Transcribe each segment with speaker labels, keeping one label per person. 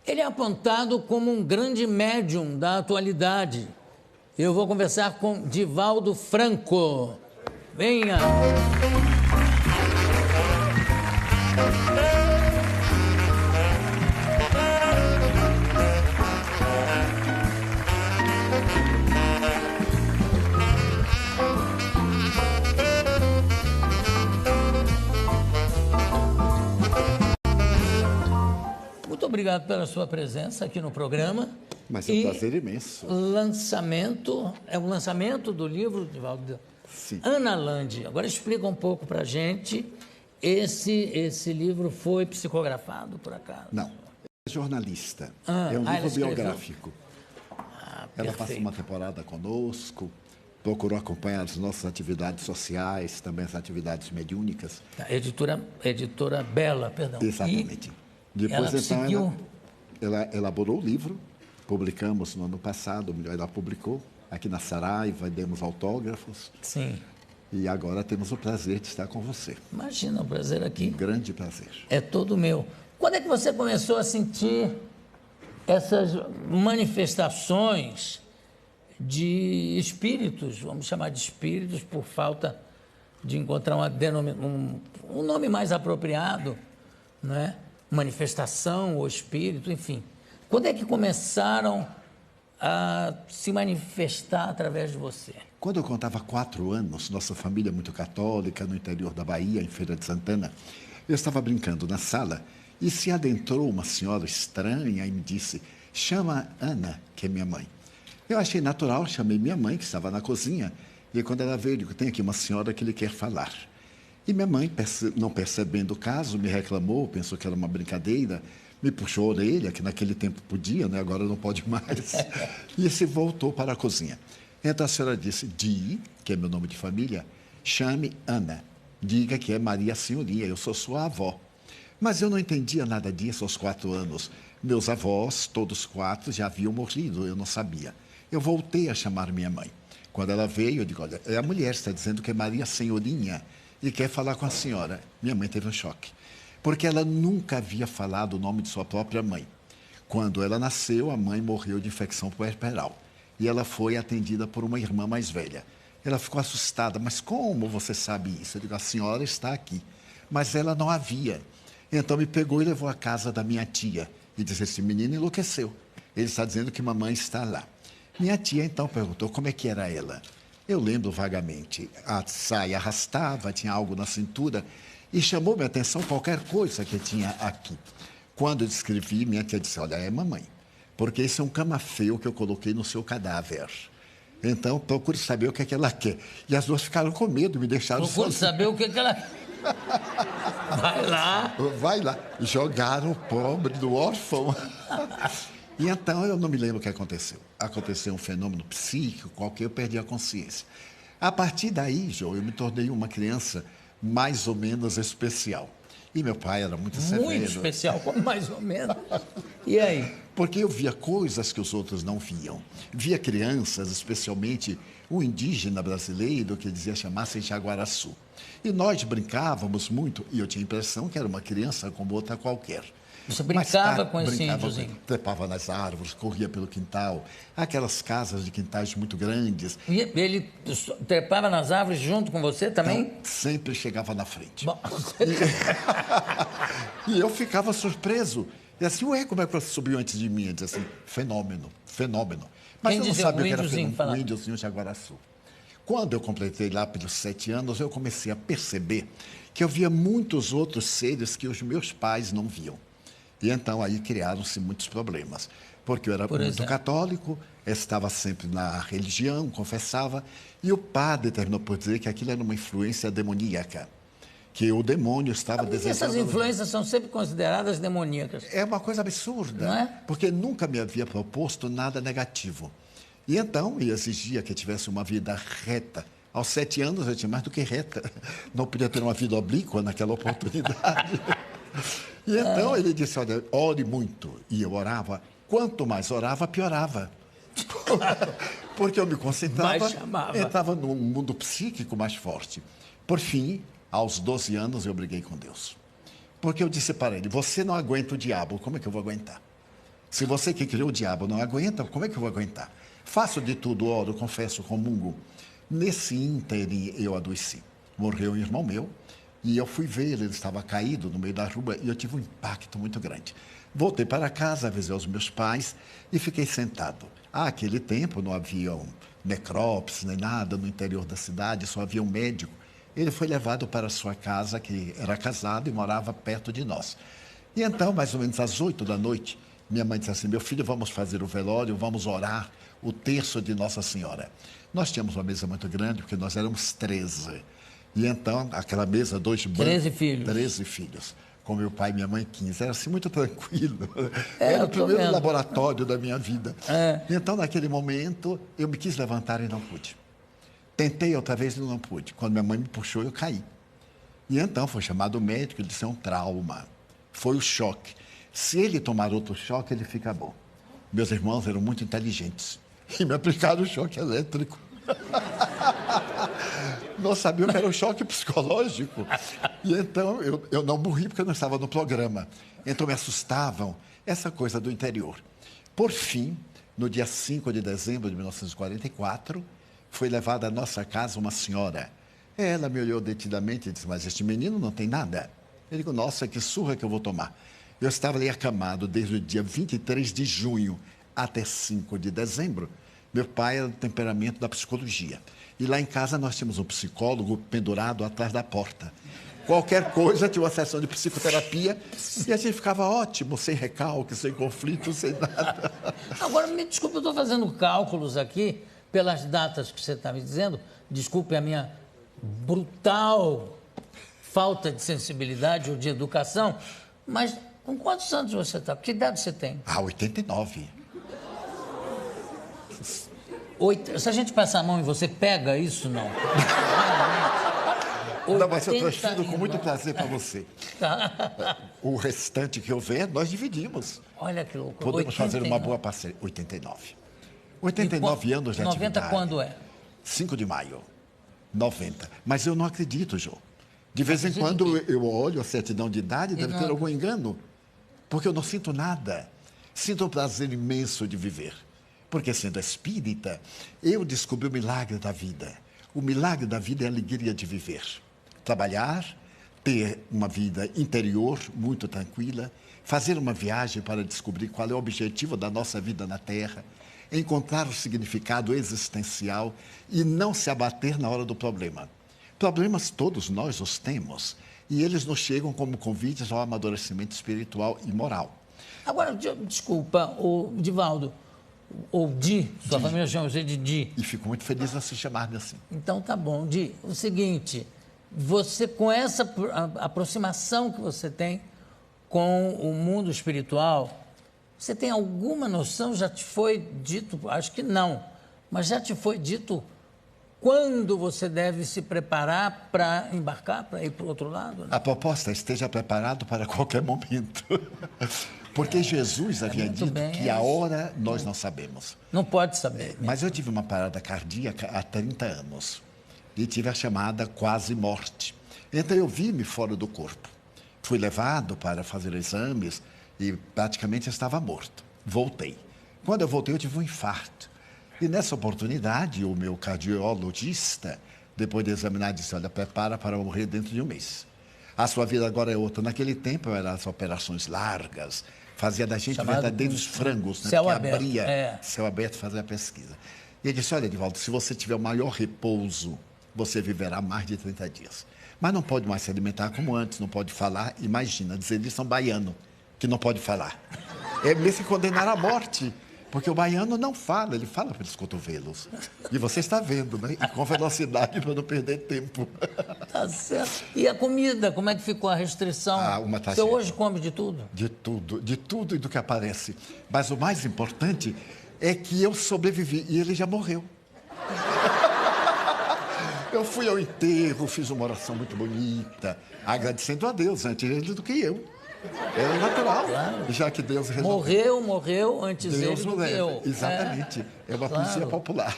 Speaker 1: Ele é apontado como um grande médium da atualidade. Eu vou conversar com Divaldo Franco. Venha! Muito obrigado pela sua presença aqui no programa.
Speaker 2: Mas é um prazer imenso.
Speaker 1: É um lançamento do livro, Divaldo.
Speaker 2: Sim.
Speaker 1: Ana Landi. Agora explica um pouco para a gente, esse livro foi psicografado, por acaso?
Speaker 2: Não, é jornalista. É um livro biográfico. Ela passa uma temporada conosco, procurou acompanhar as nossas atividades sociais, também as atividades mediúnicas.
Speaker 1: Editora Bela, perdão.
Speaker 2: Exatamente. Depois, ela elaborou o livro, publicamos no ano passado, ela publicou aqui na Saraiva, demos autógrafos.
Speaker 1: Sim.
Speaker 2: E agora temos o prazer de estar com você.
Speaker 1: Imagina, o prazer aqui.
Speaker 2: Um grande prazer.
Speaker 1: É todo meu. Quando é que você começou a sentir essas manifestações de espíritos, vamos chamar de espíritos por falta de encontrar um nome mais apropriado, não é? Manifestação ou espírito, enfim. Quando é que começaram a se manifestar através de você?
Speaker 2: Quando eu contava 4 anos, nossa família muito católica, no interior da Bahia, em Feira de Santana, eu estava brincando na sala e se adentrou uma senhora estranha e me disse: chama Ana, que é minha mãe. Eu achei natural, chamei minha mãe, que estava na cozinha, e quando ela veio, eu digo: tem aqui uma senhora que lhe quer falar. E minha mãe, não percebendo o caso, me reclamou, pensou que era uma brincadeira, me puxou a orelha, que naquele tempo podia, né? Agora não pode mais, e se voltou para a cozinha. Então a senhora disse: Di, que é meu nome de família, chame Ana, diga que é Maria Senhoria, eu sou sua avó. Mas eu não entendia nada disso aos 4 anos. Meus avós, todos 4, já haviam morrido, eu não sabia. Eu voltei a chamar minha mãe. Quando ela veio, eu digo: olha, a mulher está dizendo que é Maria Senhorinha e quer falar com a senhora. Minha mãe teve um choque, porque ela nunca havia falado o nome de sua própria mãe. Quando ela nasceu, a mãe morreu de infecção puerperal e ela foi atendida por uma irmã mais velha. Ela ficou assustada: mas como você sabe isso? Eu digo: a senhora está aqui. Mas ela não havia. Então me pegou e levou à casa da minha tia e disse: esse menino enlouqueceu. Ele está dizendo que mamãe está lá. Minha tia então perguntou como é que era ela. Eu lembro vagamente. A saia arrastava, tinha algo na cintura e chamou minha atenção qualquer coisa que tinha aqui. Quando eu descrevi, minha tia disse: olha, é mamãe, porque esse é um camafeu que eu coloquei no seu cadáver. Então, procure saber o que é que ela quer. E as duas ficaram com medo, me deixaram
Speaker 1: Procure saber o que é que ela... Vai lá.
Speaker 2: Vai lá. Jogaram o pobre do órfão. E então, eu não me lembro o que aconteceu. Aconteceu um fenômeno psíquico qualquer, eu perdi a consciência. A partir daí, João, eu me tornei uma criança mais ou menos especial. E meu pai era muito severo.
Speaker 1: Muito especial, mais ou menos. E aí?
Speaker 2: Porque eu via coisas que os outros não viam. Via crianças, especialmente o indígena brasileiro, que dizia chamar-se Jaguaraçu. E nós brincávamos muito, e eu tinha a impressão que era uma criança como outra qualquer.
Speaker 1: Você brincava com esse índiozinho?
Speaker 2: Trepava nas árvores, corria pelo quintal, aquelas casas de quintais muito grandes.
Speaker 1: E ele trepava nas árvores junto com você também?
Speaker 2: Então, sempre chegava na frente.
Speaker 1: Bom,
Speaker 2: E eu ficava surpreso. E assim, ué, como é que você subiu antes de mim? Eu dizia assim: fenômeno, fenômeno. Mas eu não sabia o que era fenômeno, o índiozinho Jaguaraçu. Quando eu completei lá pelos 7 anos, eu comecei a perceber que eu via muitos outros seres que os meus pais não viam. E então aí criaram-se muitos problemas, porque eu era muito católico, estava sempre na religião, confessava, e o padre terminou por dizer que aquilo era uma influência demoníaca, que o demônio estava desejando...
Speaker 1: Essas influências são sempre consideradas demoníacas.
Speaker 2: É uma coisa absurda,
Speaker 1: não é?
Speaker 2: Porque nunca me havia proposto nada negativo. E então ele exigia que eu tivesse uma vida reta. Aos 7 anos eu tinha mais do que reta, não podia ter uma vida oblíqua naquela oportunidade. E então ele disse: olha, ore muito. E eu orava. Quanto mais orava, piorava. Porque eu me concentrava, entrava num mundo psíquico mais forte. Por fim, aos 12 anos, eu briguei com Deus. Porque eu disse para ele: você não aguenta o diabo, como é que eu vou aguentar? Se você que criou o diabo não aguenta, como é que eu vou aguentar? Faço de tudo, oro, confesso, comungo. Nesse ínterim eu adoeci. Morreu um irmão meu e eu fui ver, ele estava caído no meio da rua e eu tive um impacto muito grande. Voltei para casa, avisei os meus pais e fiquei sentado. Aquele tempo não havia necrópsia nem nada no interior da cidade, só havia um médico. Ele foi levado para a sua casa, que era casado e morava perto de nós. E então, mais ou menos às 8 da noite, minha mãe disse assim: meu filho, vamos fazer o velório, vamos orar o terço de Nossa Senhora. Nós tínhamos uma mesa muito grande, porque nós éramos 13. E então, aquela mesa, 2 bancos.
Speaker 1: 13 filhos.
Speaker 2: 13 filhos. Com meu pai e minha mãe, 15. Era assim, muito tranquilo. Era o primeiro laboratório da minha vida. E então, naquele momento, eu me quis levantar e não pude. Tentei outra vez e não pude. Quando minha mãe me puxou, eu caí. E então, foi chamado o médico, ele disse: é um trauma. Foi o choque. Se ele tomar outro choque, ele fica bom. Meus irmãos eram muito inteligentes e me aplicaram o choque elétrico. Não sabiam que era um choque psicológico. E então eu não morri porque eu não estava no programa. Então me assustavam essa coisa do interior. Por fim, no dia 5 de dezembro de 1944, foi levada à nossa casa uma senhora. Ela me olhou detidamente e disse: mas este menino não tem nada. Eu digo: nossa, que surra que eu vou tomar. Eu estava ali acamado desde o dia 23 de junho até 5 de dezembro. Meu pai era do temperamento da psicologia. E lá em casa nós tínhamos um psicólogo pendurado atrás da porta. Qualquer coisa tinha uma sessão de psicoterapia e a gente ficava ótimo, sem recalque, sem conflito, sem nada.
Speaker 1: Agora, me desculpe, eu estou fazendo cálculos aqui pelas datas que você está me dizendo. Desculpe a minha brutal falta de sensibilidade ou de educação, mas com quantos anos você está? Que idade você tem?
Speaker 2: 89.
Speaker 1: Se a gente passar a mão e você pega isso, não?
Speaker 2: Não, mas eu transfiro com muito prazer para você. O restante que houver, nós dividimos.
Speaker 1: Olha que louco.
Speaker 2: Podemos fazer uma boa parceria. 89. 89 anos de
Speaker 1: 90
Speaker 2: atividade.
Speaker 1: Quando é?
Speaker 2: 5 de maio. 90. Mas eu não acredito, Jô. De vez em quando eu olho a certidão de idade, deve ter algum engano. Porque eu não sinto nada. Sinto um prazer imenso de viver. Porque, sendo espírita, eu descobri o milagre da vida. O milagre da vida é a alegria de viver. Trabalhar, ter uma vida interior muito tranquila, fazer uma viagem para descobrir qual é o objetivo da nossa vida na Terra, encontrar o significado existencial e não se abater na hora do problema. Problemas todos nós os temos e eles nos chegam como convites ao amadurecimento espiritual e moral.
Speaker 1: Agora, desculpa, Divaldo, ou Di, sua família chama você de Di.
Speaker 2: E fico muito feliz em se chamar assim.
Speaker 1: Então tá bom, Di. O seguinte, você com essa aproximação que você tem com o mundo espiritual, você tem alguma noção, já te foi dito, acho que não, mas já te foi dito quando você deve se preparar para embarcar, para ir para o outro lado? Né?
Speaker 2: A proposta é: esteja preparado para qualquer momento. Porque Jesus havia dito que a hora nós não sabemos.
Speaker 1: Não pode saber.
Speaker 2: Mas eu tive uma parada cardíaca há 30 anos e tive a chamada quase morte. Então eu vi-me fora do corpo. Fui levado para fazer exames e praticamente estava morto. Voltei. Quando eu voltei, eu tive um infarto. E nessa oportunidade, o meu cardiologista, depois de examinar, disse: olha, prepara para morrer dentro de um mês. A sua vida agora é outra. Naquele tempo eram as operações largas, fazia da gente verdadeiros frangos, né?
Speaker 1: Céu aberto.
Speaker 2: Abria céu aberto, fazia a pesquisa. E ele disse: olha, Divaldo, se você tiver o maior repouso, você viverá mais de 30 dias. Mas não pode mais se alimentar como antes, não pode falar. Imagina, dizer isso a um baiano, que não pode falar. É mesmo que condenar à morte. Porque o baiano não fala, ele fala pelos cotovelos. E você está vendo, né? E com velocidade para não perder tempo.
Speaker 1: Tá certo. E a comida, como é que ficou a restrição?
Speaker 2: Uma
Speaker 1: Você hoje come de tudo?
Speaker 2: De tudo e do que aparece. Mas o mais importante é que eu sobrevivi e ele já morreu. Eu fui ao enterro, fiz uma oração muito bonita, agradecendo a Deus antes ele do que eu. É natural, claro. Já que Deus resolveu.
Speaker 1: Morreu antes Deus ele do que eu.
Speaker 2: Exatamente, é uma poesia popular.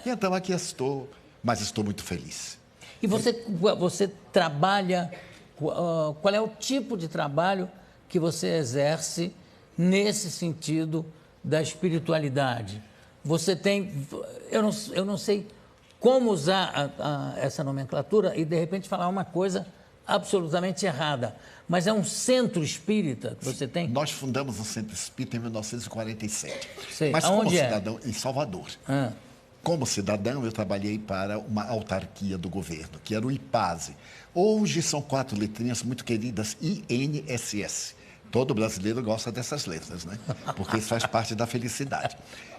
Speaker 2: E então aqui estou, mas estou muito feliz.
Speaker 1: E você trabalha, qual é o tipo de trabalho que você exerce nesse sentido da espiritualidade. Você tem... Eu não sei como usar essa nomenclatura e, de repente, falar uma coisa absolutamente errada. Mas é um centro espírita que você tem?
Speaker 2: Nós fundamos o Centro Espírita em 1947.
Speaker 1: Sei.
Speaker 2: Mas
Speaker 1: Aonde
Speaker 2: como
Speaker 1: é?
Speaker 2: cidadão, em Salvador. Como cidadão, eu trabalhei para uma autarquia do governo, que era o IPASE. Hoje são 4 letrinhas muito queridas, INSS. Todo brasileiro gosta dessas letras, né? Porque isso faz parte da felicidade.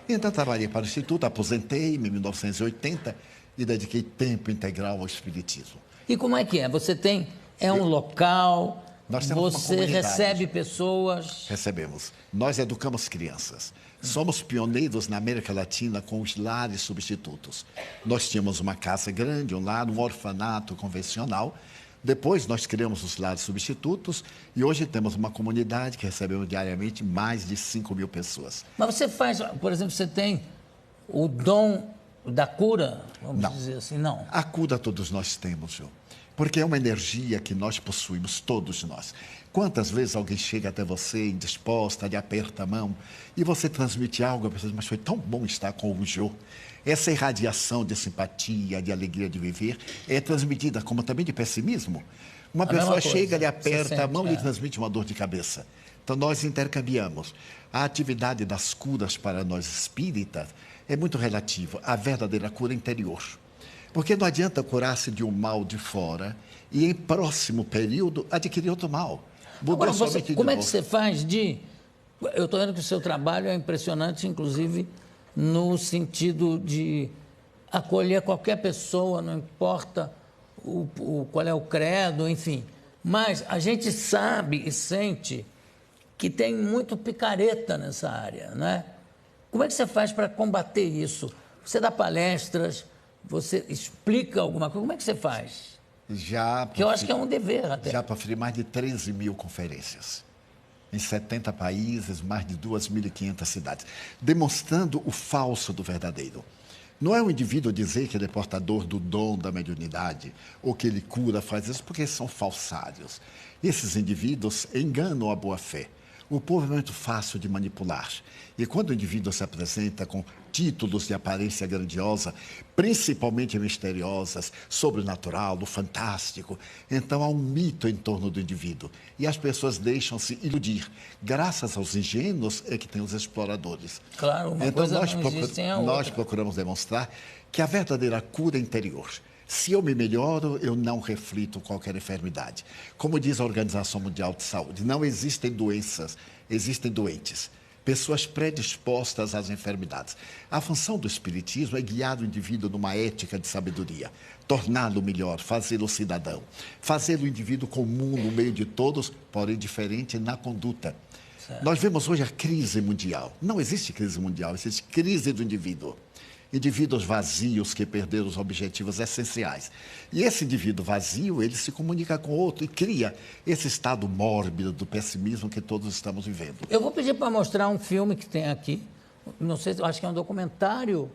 Speaker 2: Então, trabalhei para o Instituto, aposentei-me em 1980 e dediquei tempo integral ao Espiritismo.
Speaker 1: E como é que é? Você tem... É um local...
Speaker 2: Nós temos uma
Speaker 1: Você
Speaker 2: comunidade.
Speaker 1: recebe pessoas...
Speaker 2: Recebemos. Nós educamos crianças. Somos pioneiros na América Latina com os lares substitutos. Nós tínhamos uma casa grande, um lar, um orfanato convencional. Depois nós criamos os lares substitutos e hoje temos uma comunidade que recebemos diariamente mais de 5.000 pessoas.
Speaker 1: Mas você faz, por exemplo, você tem o dom da cura, vamos dizer assim, não?
Speaker 2: A cura todos nós temos, João. Porque é uma energia que nós possuímos, todos nós. Quantas vezes alguém chega até você indisposta, lhe aperta a mão e você transmite algo, a pessoa diz, mas foi tão bom estar com o Jô. Essa irradiação de simpatia, de alegria de viver, é transmitida como também de pessimismo. Uma pessoa chega, lhe aperta a mão e lhe transmite uma dor de cabeça. Então, nós intercambiamos. A atividade das curas para nós espíritas é muito relativa à verdadeira cura interior. Porque não adianta curar-se de um mal de fora e, em próximo período, adquirir outro mal.
Speaker 1: Agora, como é que você faz de... Eu estou vendo que o seu trabalho é impressionante, inclusive, no sentido de acolher qualquer pessoa, não importa qual é o credo, enfim. Mas a gente sabe e sente que tem muito picareta nessa área, não é? Como é que você faz para combater isso? Você dá palestras... Você explica alguma coisa? Como é que você faz? Que eu acho que é um dever até.
Speaker 2: Já proferi mais de 13.000 conferências. Em 70 países, mais de 2.500 cidades. Demonstrando o falso do verdadeiro. Não é o indivíduo dizer que ele é portador do dom da mediunidade, ou que ele cura, faz isso, porque são falsários. Esses indivíduos enganam a boa-fé. O povo é muito fácil de manipular. E quando o indivíduo se apresenta com títulos de aparência grandiosa, principalmente misteriosas, sobrenatural, do fantástico, então há um mito em torno do indivíduo. E as pessoas deixam-se iludir. Graças aos ingênuos é que tem os exploradores.
Speaker 1: Claro, uma coisa não existe sem a outra.
Speaker 2: Nós procuramos demonstrar que a verdadeira cura é interior. Se eu me melhoro, eu não reflito qualquer enfermidade. Como diz a Organização Mundial de Saúde, não existem doenças, existem doentes. Pessoas predispostas às enfermidades. A função do Espiritismo é guiar o indivíduo numa ética de sabedoria, torná-lo melhor, fazê-lo cidadão, fazer o indivíduo comum no meio de todos, porém diferente na conduta. Certo. Nós vemos hoje a crise mundial. Não existe crise mundial, existe crise do indivíduo. Indivíduos vazios que perderam os objetivos essenciais. E esse indivíduo vazio, ele se comunica com outro e cria esse estado mórbido do pessimismo que todos estamos vivendo.
Speaker 1: Eu vou pedir para mostrar um filme que tem aqui. Não sei, acho que é um documentário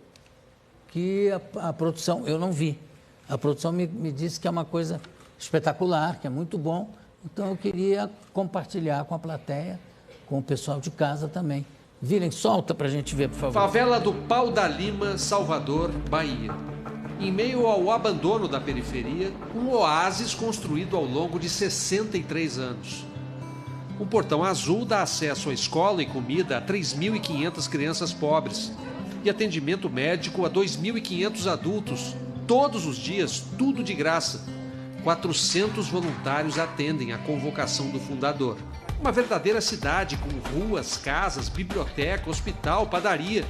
Speaker 1: que a produção, eu não vi. A produção me disse que é uma coisa espetacular, que é muito bom. Então eu queria compartilhar com a plateia, com o pessoal de casa também. Virem, solta para a gente ver, por favor.
Speaker 3: Favela do Pau da Lima, Salvador, Bahia. Em meio ao abandono da periferia, um oásis construído ao longo de 63 anos. Um portão azul dá acesso à escola e comida a 3.500 crianças pobres e atendimento médico a 2.500 adultos, todos os dias, tudo de graça. 400 voluntários atendem à convocação do fundador. Uma verdadeira cidade com ruas, casas, biblioteca, hospital, padaria,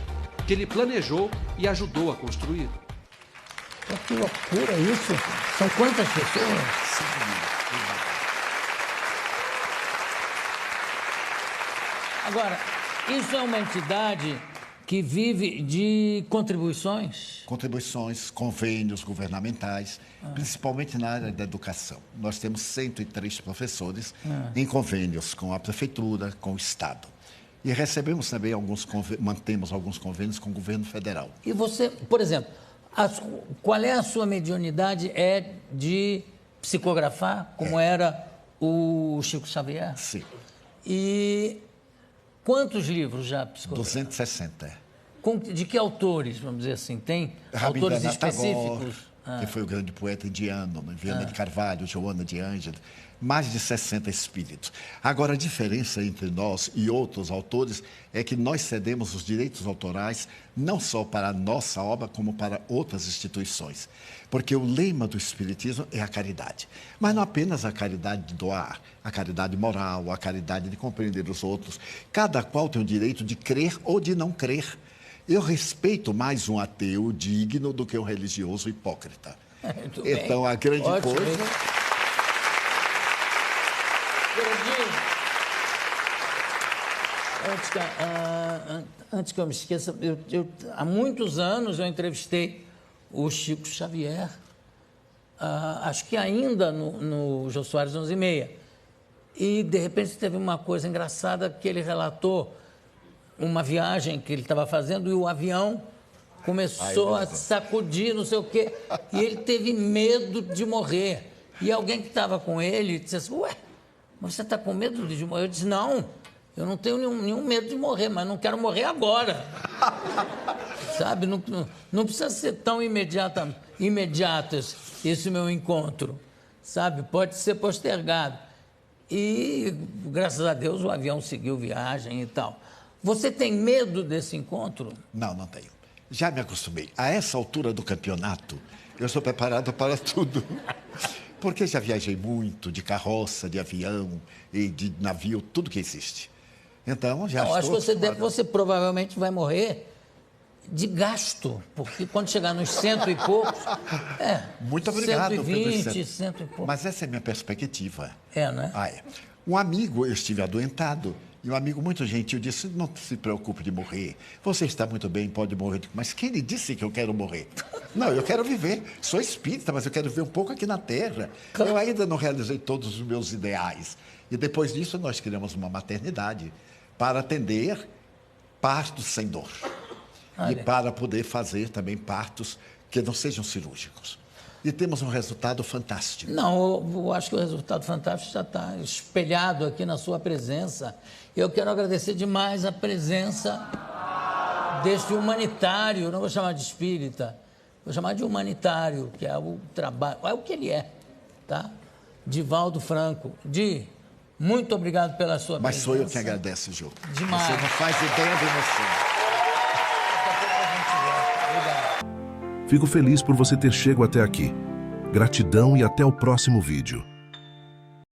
Speaker 3: que ele planejou e ajudou a construir.
Speaker 1: Que loucura isso! São quantas pessoas? Agora, isso é uma entidade que vive de contribuições?
Speaker 2: Contribuições, convênios governamentais, principalmente na área da educação. Nós temos 103 professores em convênios com a prefeitura, com o Estado. E recebemos também mantemos alguns convênios com o governo federal.
Speaker 1: E você, por exemplo, qual é a sua mediunidade? É de psicografar, como era o Chico Xavier?
Speaker 2: Sim.
Speaker 1: E Quantos livros já psicografou?
Speaker 2: 260.
Speaker 1: De que autores, vamos dizer assim? Tem
Speaker 2: Rabindranath
Speaker 1: autores específicos?
Speaker 2: Tagore, que foi o grande poeta indiano, né? Viana de Carvalho, Joana de Ângeles, mais de 60 espíritos. Agora, a diferença entre nós e outros autores é que nós cedemos os direitos autorais não só para a nossa obra, como para outras instituições. Porque o lema do Espiritismo é a caridade. Mas não apenas a caridade de doar, a caridade moral, a caridade de compreender os outros. Cada qual tem o direito de crer ou de não crer. Eu respeito mais um ateu digno do que um religioso hipócrita. Então, a grande coisa...
Speaker 1: Antes que eu me esqueça, há muitos anos eu entrevistei o Chico Xavier, acho que ainda no Jô Soares 11h30. E, de repente, teve uma coisa engraçada que ele relatou uma viagem que ele estava fazendo e o avião começou a sacudir, não sei o quê, e ele teve medo de morrer. E alguém que estava com ele disse assim, ué, mas você está com medo de morrer? Eu disse, não, eu não tenho nenhum medo de morrer, mas não quero morrer agora. Sabe, não precisa ser tão imediato esse meu encontro, sabe, pode ser postergado. E, graças a Deus, o avião seguiu viagem e tal. Você tem medo desse encontro?
Speaker 2: Não, não tenho. Já me acostumei. A essa altura do campeonato, eu sou preparado para tudo. Porque já viajei muito de carroça, de avião e de navio, tudo que existe. Então, já estou
Speaker 1: acho que você provavelmente vai morrer de gasto, porque quando chegar nos 100 e poucos...
Speaker 2: Muito obrigado,
Speaker 1: 120, 100 e poucos.
Speaker 2: Mas essa é a minha perspectiva.
Speaker 1: Né?
Speaker 2: Um amigo, eu estive adoentado, e um amigo muito gentil disse, não se preocupe de morrer, você está muito bem, pode morrer. Mas quem lhe disse que eu quero morrer? Não, eu quero viver, sou espírita, mas eu quero viver um pouco aqui na Terra. Eu ainda não realizei todos os meus ideais. E depois disso nós criamos uma maternidade para atender partos sem dor. E para poder fazer também partos que não sejam cirúrgicos. E temos um resultado fantástico.
Speaker 1: Não, eu acho que o resultado fantástico já está espelhado aqui na sua presença. Eu quero agradecer demais a presença deste humanitário, não vou chamar de espírita, vou chamar de humanitário, que é o trabalho, é o que ele é, tá? Divaldo Franco. Muito obrigado pela sua presença.
Speaker 2: Mas sou eu que agradeço, Jô.
Speaker 1: Demais.
Speaker 2: Você não faz ideia da emoção.
Speaker 4: Fico feliz por você ter chegado até aqui. Gratidão e até o próximo vídeo.